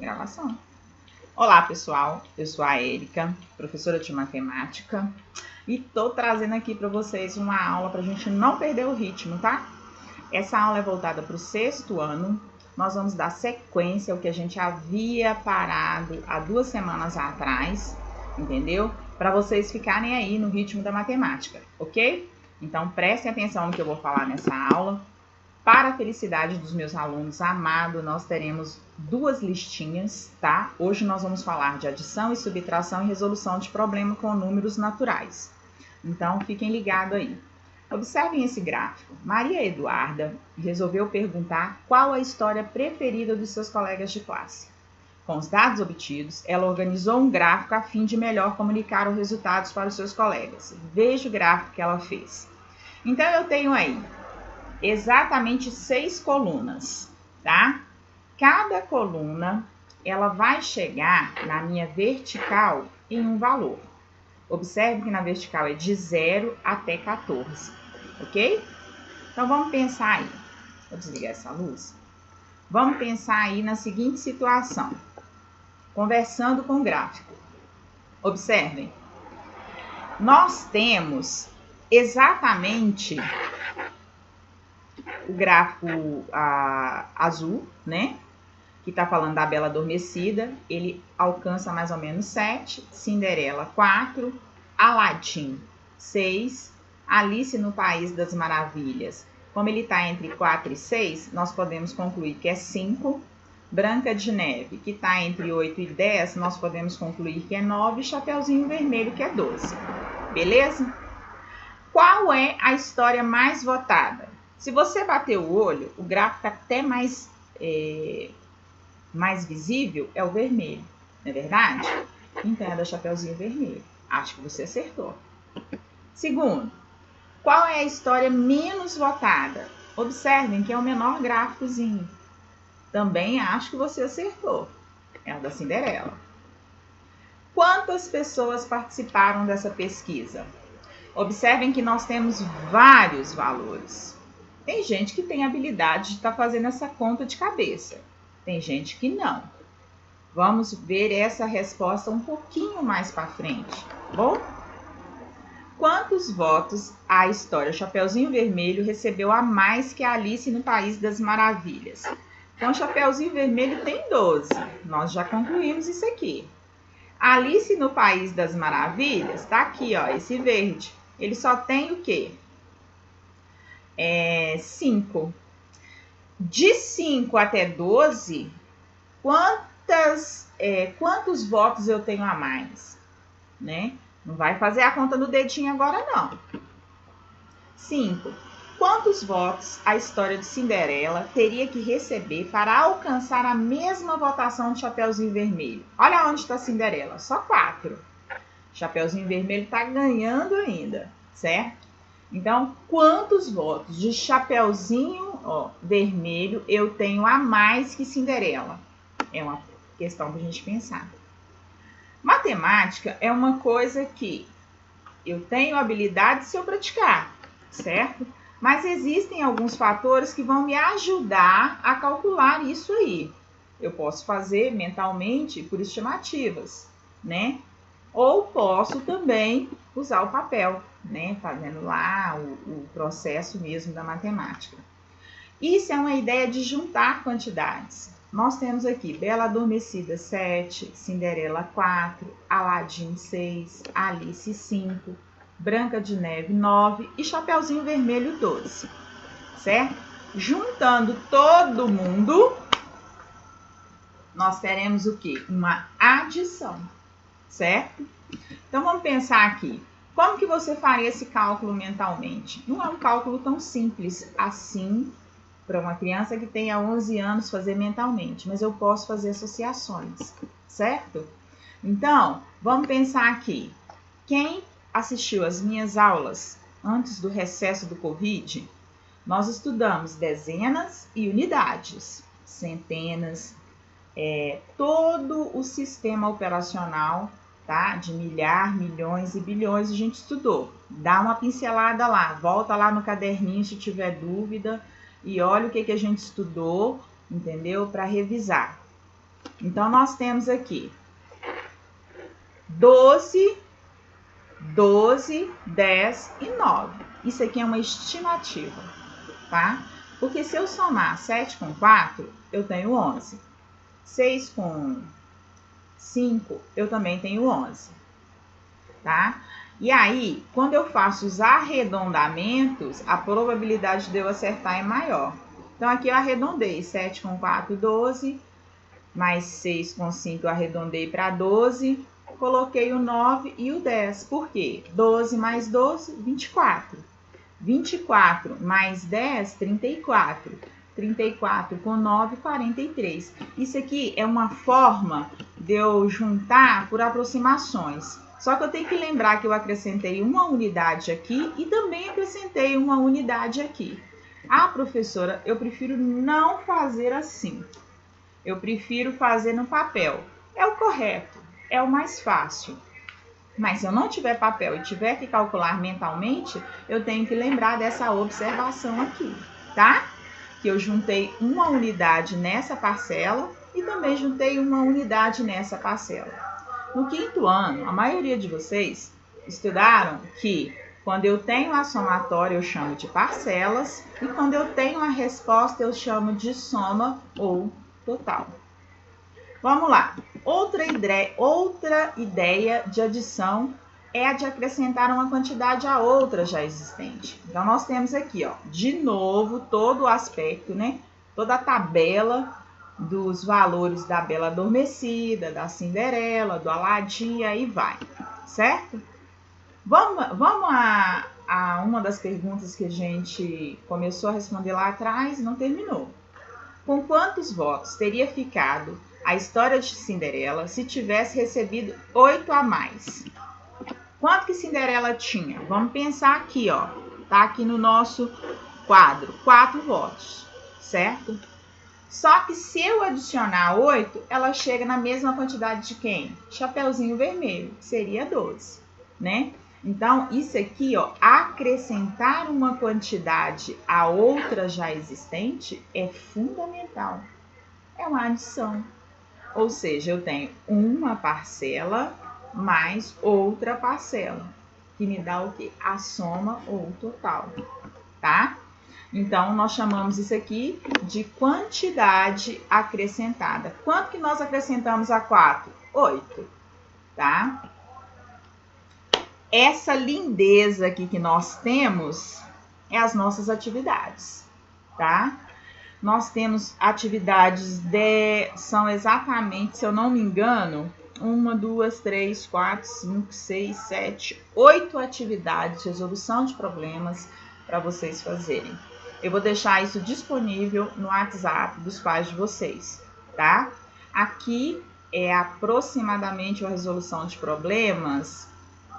Gravação. Olá, pessoal. Eu sou a Érica, professora de matemática, e tô trazendo aqui para vocês uma aula para a gente não perder o ritmo, tá? Essa aula é voltada para o 6º ano. Nós vamos dar sequência ao que a gente havia parado há 2 semanas atrás, entendeu? Para vocês ficarem aí no ritmo da matemática, ok? Então, prestem atenção no que eu vou falar nessa aula. Para a felicidade dos meus alunos amados, nós teremos 2 listinhas, tá? Hoje nós vamos falar de adição e subtração e resolução de problema com números naturais. Então, fiquem ligados aí. Observem esse gráfico. Maria Eduarda resolveu perguntar qual a história preferida dos seus colegas de classe. Com os dados obtidos, ela organizou um gráfico a fim de melhor comunicar os resultados para os seus colegas. Veja o gráfico que ela fez. Então, eu tenho aí exatamente 6 colunas, tá? Cada coluna, ela vai chegar na minha vertical em um valor. Observe que na vertical é de 0 até 14, ok? Então, vamos pensar aí. Vou desligar essa luz. Vamos pensar aí na seguinte situação. Conversando com o gráfico. Observem. Nós temos exatamente o gráfico azul, né? Que está falando da Bela Adormecida. Ele alcança mais ou menos 7, Cinderela 4, Aladim 6, Alice no País das Maravilhas. Como ele está entre 4 e 6, nós podemos concluir que é 5. Branca de Neve, que está entre 8 e 10, nós podemos concluir que é 9. Chapeuzinho Vermelho, que é 12. Beleza? Qual é a história mais votada? Se você bater o olho, o gráfico até mais visível é o vermelho, não é verdade? Então é da Chapeuzinho Vermelho. Acho que você acertou. Segundo, qual é a história menos votada? Observem que é o menor gráficozinho. Também acho que você acertou. É a da Cinderela. Quantas pessoas participaram dessa pesquisa? Observem que nós temos vários valores. Tem gente que tem habilidade de estar fazendo essa conta de cabeça. Tem gente que não. Vamos ver essa resposta um pouquinho mais para frente, tá bom? Quantos votos a história Chapeuzinho Vermelho recebeu a mais que a Alice no País das Maravilhas? Então, Chapeuzinho Vermelho tem 12. Nós já concluímos isso aqui. Alice no País das Maravilhas, tá aqui, ó, esse verde. Ele só tem o quê? 5. De 5 até 12, quantos votos eu tenho a mais? Né? Não vai fazer a conta no dedinho agora, não. 5. Quantos votos a história de Cinderela teria que receber para alcançar a mesma votação de Chapeuzinho Vermelho? Olha onde está Cinderela, só 4. Chapeuzinho Vermelho está ganhando ainda, certo? Então, quantos votos de Chapeuzinho Vermelho eu tenho a mais que Cinderela? É uma questão para a gente pensar. Matemática é uma coisa que eu tenho habilidade se eu praticar, certo? Mas existem alguns fatores que vão me ajudar a calcular isso aí. Eu posso fazer mentalmente por estimativas, né? Ou posso também usar o papel, né? Fazendo lá o processo mesmo da matemática. Isso é uma ideia de juntar quantidades. Nós temos aqui Bela Adormecida 7, Cinderela 4, Aladim 6, Alice 5, Branca de Neve 9 e Chapeuzinho Vermelho 12, certo? Juntando todo mundo, nós teremos o quê? Uma adição, certo? Então, vamos pensar aqui. Como que você faria esse cálculo mentalmente? Não é um cálculo tão simples assim para uma criança que tenha 11 anos fazer mentalmente, mas eu posso fazer associações, certo? Então, vamos pensar aqui. Quem assistiu às minhas aulas antes do recesso do Covid, nós estudamos dezenas e unidades, centenas, todo o sistema operacional, tá? De milhar, milhões e bilhões a gente estudou. Dá uma pincelada lá, volta lá no caderninho se tiver dúvida e olha o que a gente estudou, entendeu? Para revisar. Então, nós temos aqui 12, 12, 10 e 9. Isso aqui é uma estimativa, tá? Porque se eu somar 7 com 4, eu tenho 11. 6 com 5, eu também tenho 11, tá? E aí, quando eu faço os arredondamentos, a probabilidade de eu acertar é maior. Então, aqui eu arredondei 7 com 4, 12, mais 6 com 5 eu arredondei para 12, coloquei o 9 e o 10. Por quê? 12 mais 12, 24. 24 mais 10, 34. 34 com 9, 43. Isso aqui é uma forma de eu juntar por aproximações. Só que eu tenho que lembrar que eu acrescentei uma unidade aqui e também acrescentei uma unidade aqui. Ah, professora, eu prefiro não fazer assim. Eu prefiro fazer no papel. É o correto, é o mais fácil. Mas se eu não tiver papel e tiver que calcular mentalmente, eu tenho que lembrar dessa observação aqui, tá? Que eu juntei uma unidade nessa parcela e também juntei uma unidade nessa parcela. No quinto ano, a maioria de vocês estudaram que quando eu tenho a somatória eu chamo de parcelas e quando eu tenho a resposta eu chamo de soma ou total. Vamos lá. Outra ideia de adição é a de acrescentar uma quantidade a outra já existente. Então, nós temos aqui, ó, de novo, todo o aspecto, né? Toda a tabela dos valores da Bela Adormecida, da Cinderela, do Aladim, e aí vai, certo? Vamos a uma das perguntas que a gente começou a responder lá atrás e não terminou. Com quantos votos teria ficado a história de Cinderela se tivesse recebido 8 a mais? Quanto que Cinderela tinha? Vamos pensar aqui, ó. Tá aqui no nosso quadro. 4 votos, certo? Só que se eu adicionar 8, ela chega na mesma quantidade de quem? Chapeuzinho Vermelho, que seria 12, né? Então, isso aqui, ó, acrescentar uma quantidade a outra já existente é fundamental. É uma adição. Ou seja, eu tenho uma parcela mais outra parcela, que me dá o quê? A soma ou o total, tá? Então, nós chamamos isso aqui de quantidade acrescentada. Quanto que nós acrescentamos a 4? 8, tá? Essa lindeza aqui que nós temos é as nossas atividades, tá? Nós temos atividades são exatamente, se eu não me engano, 1, 2, 3, 4, 5, 6, 7, 8 atividades de resolução de problemas para vocês fazerem. Eu vou deixar isso disponível no WhatsApp dos pais de vocês, tá? Aqui é aproximadamente a resolução de problemas.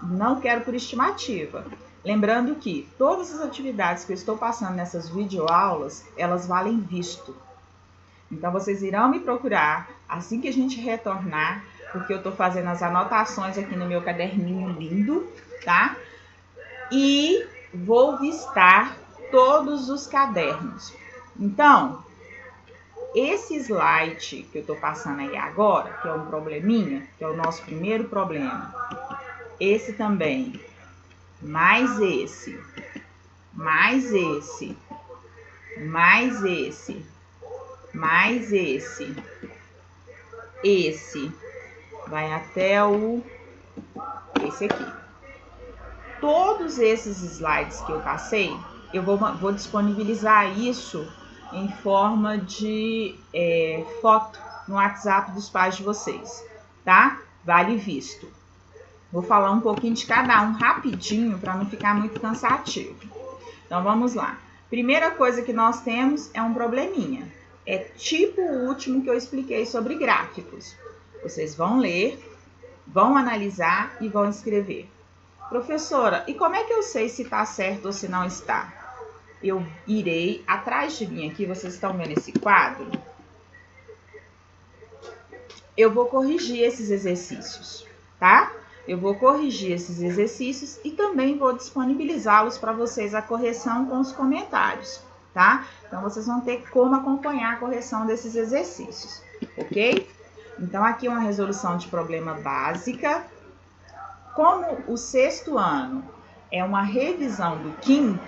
Não quero por estimativa. Lembrando que todas as atividades que eu estou passando nessas videoaulas, elas valem visto. Então, vocês irão me procurar assim que a gente retornar, porque eu estou fazendo as anotações aqui no meu caderninho lindo, tá? E vou vistar todos os cadernos. Então, esse slide que eu estou passando aí agora, que é um probleminha, que é o nosso primeiro problema, esse também, mais esse, mais esse, mais esse, mais esse, vai até esse aqui. Todos esses slides que eu passei, eu vou disponibilizar isso em forma de foto no WhatsApp dos pais de vocês, tá? Vale visto. Vou falar um pouquinho de cada um rapidinho para não ficar muito cansativo. Então, vamos lá. Primeira coisa que nós temos é um probleminha. É tipo o último que eu expliquei sobre gráficos. Vocês vão ler, vão analisar e vão escrever. Professora, e como é que eu sei se está certo ou se não está? Eu irei, atrás de mim aqui, vocês estão vendo esse quadro? Eu vou corrigir esses exercícios, tá? Eu vou corrigir esses exercícios e também vou disponibilizá-los para vocês a correção com os comentários, tá? Então, vocês vão ter como acompanhar a correção desses exercícios, ok? Então, aqui é uma resolução de problema básica. Como o 6º ano é uma revisão do 5º,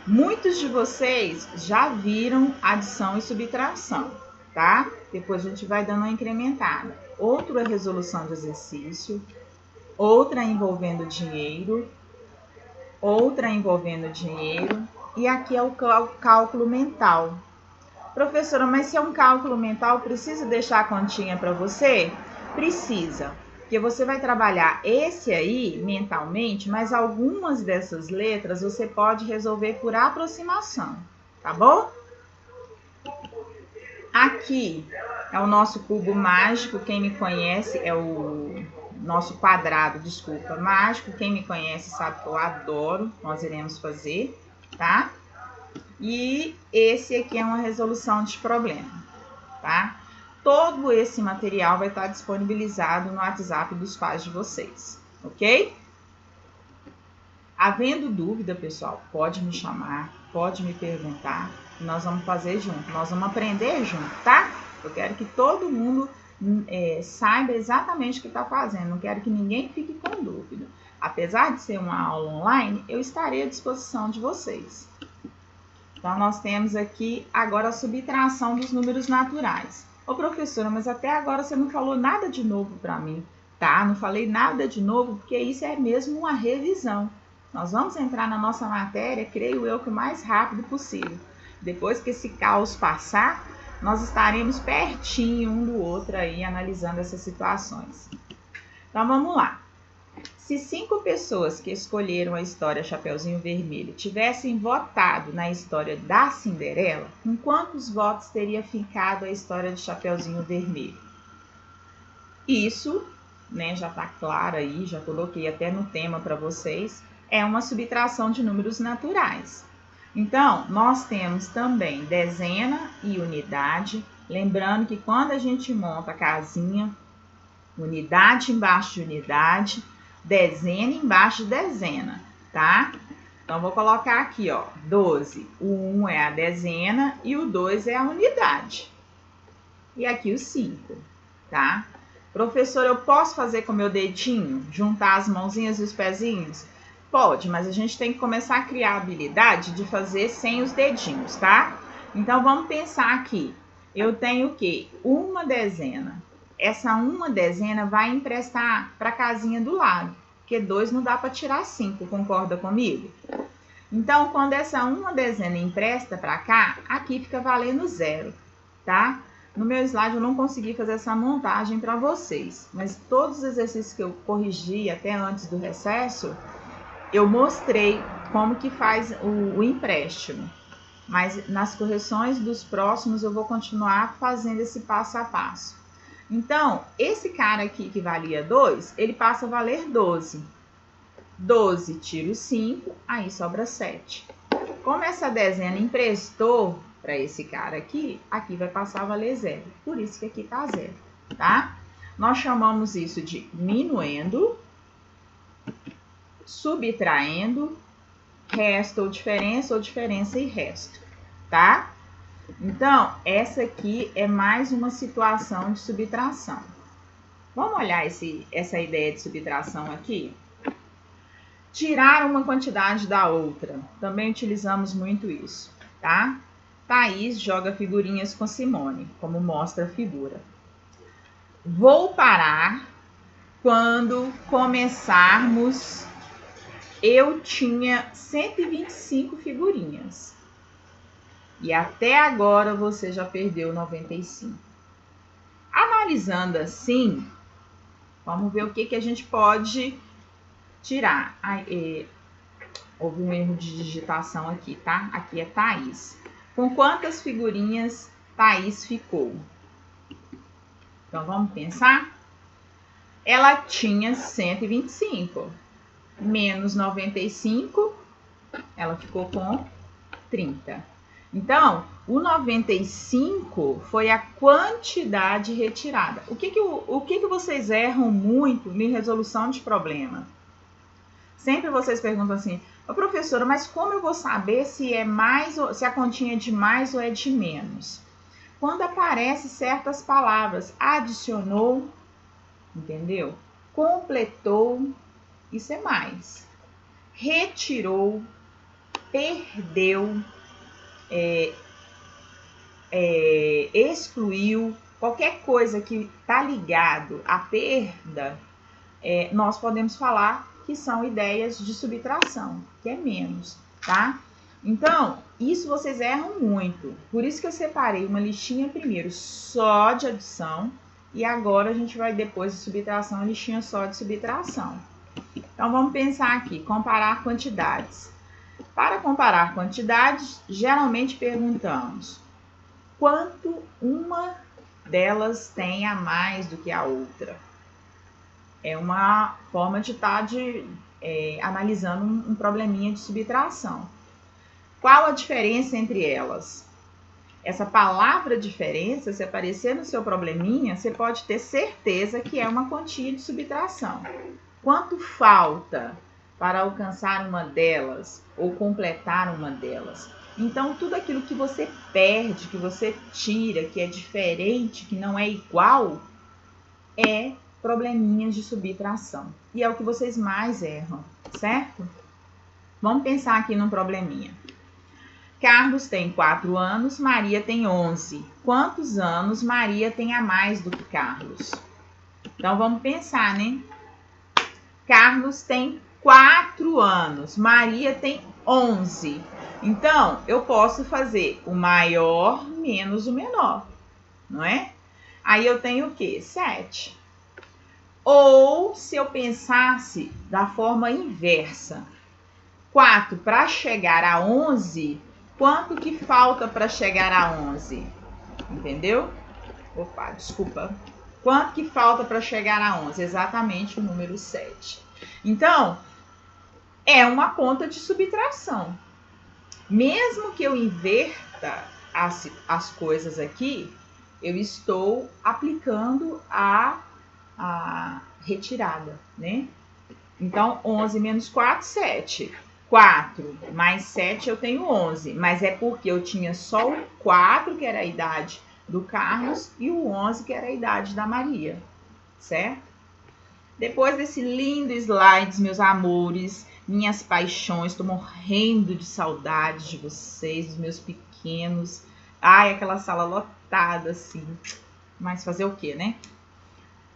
muitos de vocês já viram adição e subtração, tá? Depois a gente vai dando uma incrementada. Outra resolução de exercício, outra envolvendo dinheiro, e aqui é o cálculo mental. Professora, mas se é um cálculo mental, precisa deixar a continha para você? Precisa, porque você vai trabalhar esse aí mentalmente, mas algumas dessas letras você pode resolver por aproximação, tá bom? Aqui é o nosso cubo mágico, quem me conhece é o nosso quadrado, desculpa, mágico, quem me conhece sabe que eu adoro, nós iremos fazer, tá? E esse aqui é uma resolução de problema, tá? Todo esse material vai estar disponibilizado no WhatsApp dos pais de vocês, ok? Havendo dúvida, pessoal, pode me chamar, pode me perguntar, e nós vamos fazer junto, nós vamos aprender junto, tá? Eu quero que todo mundo saiba exatamente o que está fazendo, não quero que ninguém fique com dúvida. Apesar de ser uma aula online, eu estarei à disposição de vocês. Então, nós temos aqui agora a subtração dos números naturais. Ô, professora, mas até agora você não falou nada de novo para mim, tá? Não falei nada de novo, porque isso é mesmo uma revisão. Nós vamos entrar na nossa matéria, creio eu, que o mais rápido possível. Depois que esse caos passar, nós estaremos pertinho um do outro aí, analisando essas situações. Então, vamos lá. Se 5 pessoas que escolheram a história Chapeuzinho Vermelho tivessem votado na história da Cinderela, com quantos votos teria ficado a história de Chapeuzinho Vermelho? Isso, né, já está claro aí, já coloquei até no tema para vocês, é uma subtração de números naturais. Então, nós temos também dezena e unidade, lembrando que quando a gente monta a casinha, unidade embaixo de unidade, dezena embaixo de dezena, tá? Então, vou colocar aqui, ó, 12. O 1 é a dezena e o 2 é a unidade. E aqui o 5, tá? Professor, eu posso fazer com meu dedinho? Juntar as mãozinhas e os pezinhos? Pode, mas a gente tem que começar a criar a habilidade de fazer sem os dedinhos, tá? Então, vamos pensar aqui. Eu tenho o quê? Uma dezena. Essa uma dezena vai emprestar para a casinha do lado, porque 2 não dá para tirar 5, concorda comigo? Então, quando essa uma dezena empresta para cá, aqui fica valendo 0, tá? No meu slide eu não consegui fazer essa montagem para vocês, mas todos os exercícios que eu corrigi até antes do recesso, eu mostrei como que faz o empréstimo. Mas nas correções dos próximos eu vou continuar fazendo esse passo a passo. Então, esse cara aqui que valia 2, ele passa a valer 12. 12 tiro 5, aí sobra 7. Como essa dezena emprestou para esse cara aqui, aqui vai passar a valer 0. Por isso que aqui está 0, tá? Nós chamamos isso de minuendo, subtraindo, resto ou diferença e resto, tá? Então, essa aqui é mais uma situação de subtração. Vamos olhar essa ideia de subtração aqui? Tirar uma quantidade da outra. Também utilizamos muito isso, tá? Thaís joga figurinhas com Simone, como mostra a figura. Vou parar quando começarmos. Eu tinha 125 figurinhas. E até agora você já perdeu 95. Analisando assim, vamos ver o que a gente pode tirar. Houve um erro de digitação aqui, tá? Aqui é Thaís. Com quantas figurinhas Thaís ficou? Então, vamos pensar? Ela tinha 125. Menos 95, ela ficou com 30. Então, o 95 foi a quantidade retirada. O que vocês erram muito em resolução de problema? Sempre vocês perguntam assim, professora, mas como eu vou saber se é mais, se a continha é de mais ou é de menos? quando aparecem certas palavras. Adicionou, entendeu? Completou, isso é mais. Retirou, perdeu, excluiu, qualquer coisa que está ligado à perda, nós podemos falar que são ideias de subtração, que é menos, tá? Então, isso vocês erram muito. Por isso que eu separei uma listinha primeiro só de adição e agora a gente vai depois de subtração, a listinha só de subtração. Então, vamos pensar aqui, comparar quantidades. Para comparar quantidades, geralmente perguntamos quanto uma delas tem a mais do que a outra. É uma forma de estar analisando um probleminha de subtração. Qual a diferença entre elas? Essa palavra diferença, se aparecer no seu probleminha, você pode ter certeza que é uma quantia de subtração. Quanto falta para alcançar uma delas ou completar uma delas? Então, tudo aquilo que você perde, que você tira, que é diferente, que não é igual, é probleminhas de subtração. E é o que vocês mais erram, certo? Vamos pensar aqui num probleminha. Carlos tem 4 anos, Maria tem 11. Quantos anos Maria tem a mais do que Carlos? Então, vamos pensar, né? Carlos tem 4 anos, Maria tem 11. Então, eu posso fazer o maior menos o menor, não é? Aí eu tenho o quê? 7. Ou, se eu pensasse da forma inversa, 4 para chegar a 11, quanto que falta para chegar a 11? Entendeu? Opa, desculpa. Quanto que falta para chegar a 11? Exatamente o número 7. Então, é uma conta de subtração. Mesmo que eu inverta as coisas aqui, eu estou aplicando a retirada, né? Então, 11 menos 4, 7. 4 mais 7 eu tenho 11, mas é porque eu tinha só o 4, que era a idade do Carlos, e o 11, que era a idade da Maria, certo? Depois desse lindo slide, meus amores, minhas paixões, estou morrendo de saudade de vocês, dos meus pequenos. Ai, aquela sala lotada, assim. Mas fazer o quê, né?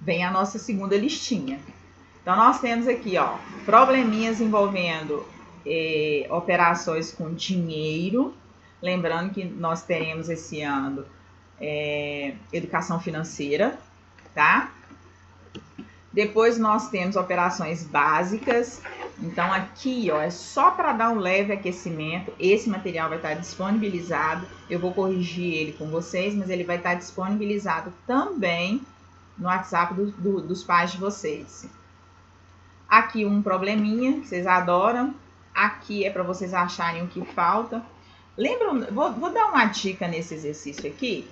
Vem a nossa segunda listinha. Então, nós temos aqui, ó, probleminhas envolvendo operações com dinheiro. Lembrando que nós teremos esse ano educação financeira, tá? Depois nós temos operações básicas. Então, aqui, ó, é só para dar um leve aquecimento. Esse material vai estar disponibilizado. Eu vou corrigir ele com vocês, mas ele vai estar disponibilizado também no WhatsApp dos pais de vocês. Aqui um probleminha que vocês adoram. Aqui é para vocês acharem o que falta. Lembram? Vou dar uma dica nesse exercício aqui,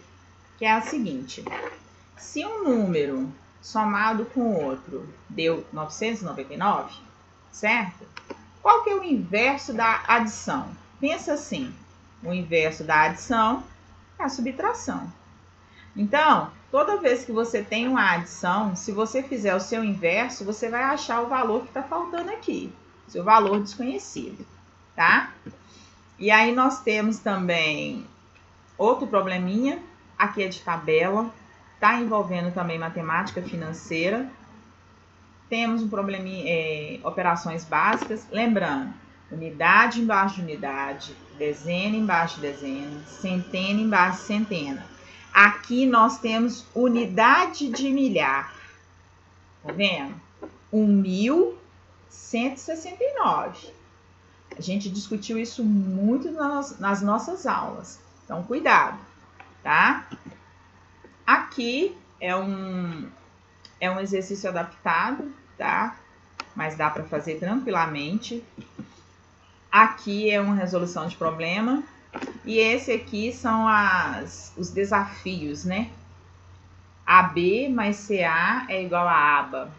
que é a seguinte. Se um número somado com outro deu 999, certo? Qual que é o inverso da adição? Pensa assim, o inverso da adição é a subtração. Então, toda vez que você tem uma adição, se você fizer o seu inverso, você vai achar o valor que está faltando aqui, seu valor desconhecido, tá? E aí nós temos também outro probleminha, aqui é de tabela, está envolvendo também matemática financeira. Temos um probleminha, operações básicas, lembrando, unidade embaixo de unidade, dezena embaixo de dezena, centena embaixo de centena. Aqui nós temos unidade de milhar, tá vendo? 1.169. A gente discutiu isso muito nas nossas aulas, então cuidado, tá? Aqui é um exercício adaptado, tá? Mas dá para fazer tranquilamente. Aqui é uma resolução de problema. E esse aqui são os desafios, né? AB mais CA é igual a ABA,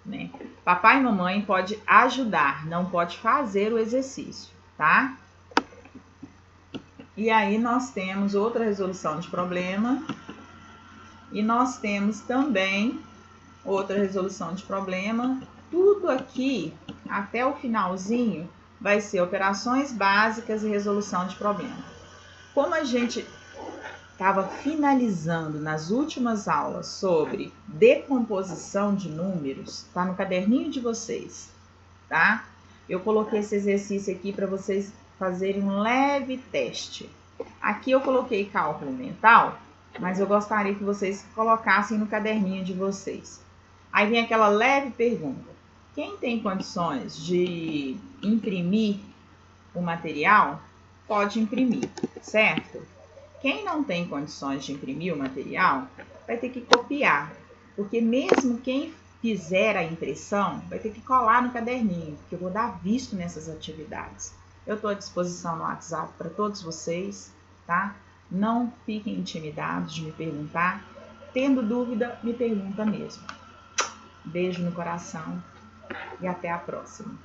né? Papai e mamãe pode ajudar, não pode fazer o exercício, tá? E aí nós temos outra resolução de problema. E nós temos também outra resolução de problema. Tudo aqui, até o finalzinho, vai ser operações básicas e resolução de problema. Como a gente estava finalizando nas últimas aulas sobre decomposição de números, tá no caderninho de vocês, tá? Eu coloquei esse exercício aqui para vocês fazerem um leve teste. Aqui eu coloquei cálculo mental, mas eu gostaria que vocês colocassem no caderninho de vocês. Aí vem aquela leve pergunta: quem tem condições de imprimir o material, pode imprimir, certo? Quem não tem condições de imprimir o material, vai ter que copiar, porque mesmo quem fizer a impressão, vai ter que colar no caderninho, porque eu vou dar visto nessas atividades. Eu estou à disposição no WhatsApp para todos vocês, tá? Não fiquem intimidados de me perguntar. Tendo dúvida, me pergunta mesmo. Beijo no coração e até a próxima.